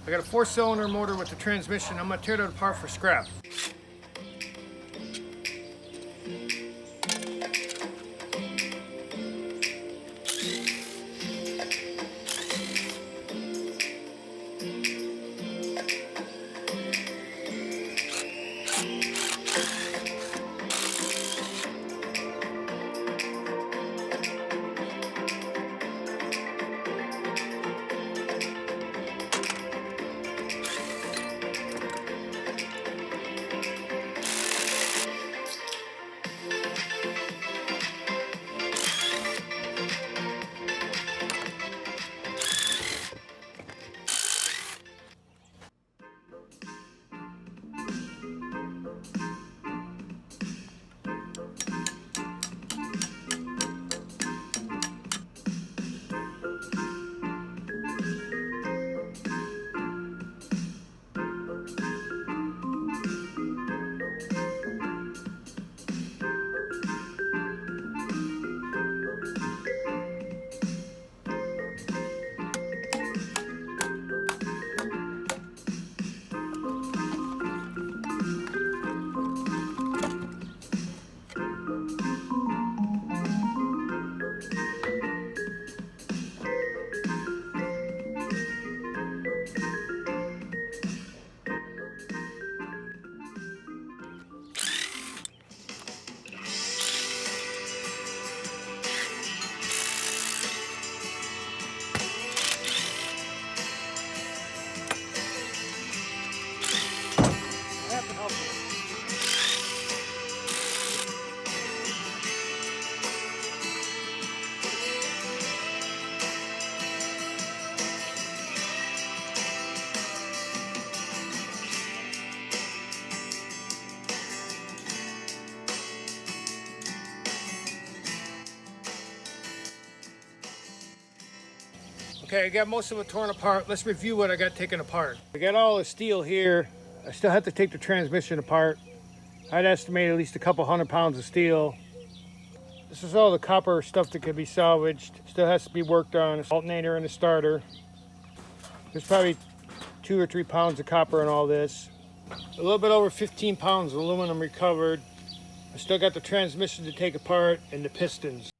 I got a 4-cylinder motor with the transmission. I'm gonna tear that apart for scrap. Okay, I got most of it torn apart. Let's review what I got taken apart. I got all the steel here. I still have to take the transmission apart. I'd estimate at least a couple 100 pounds of steel. This is all the copper stuff that can be salvaged. Still has to be worked on. The alternator and the starter. There's probably 2 or 3 pounds of copper in all this. A little bit over 15 pounds of aluminum recovered. I still got the transmission to take apart and the pistons.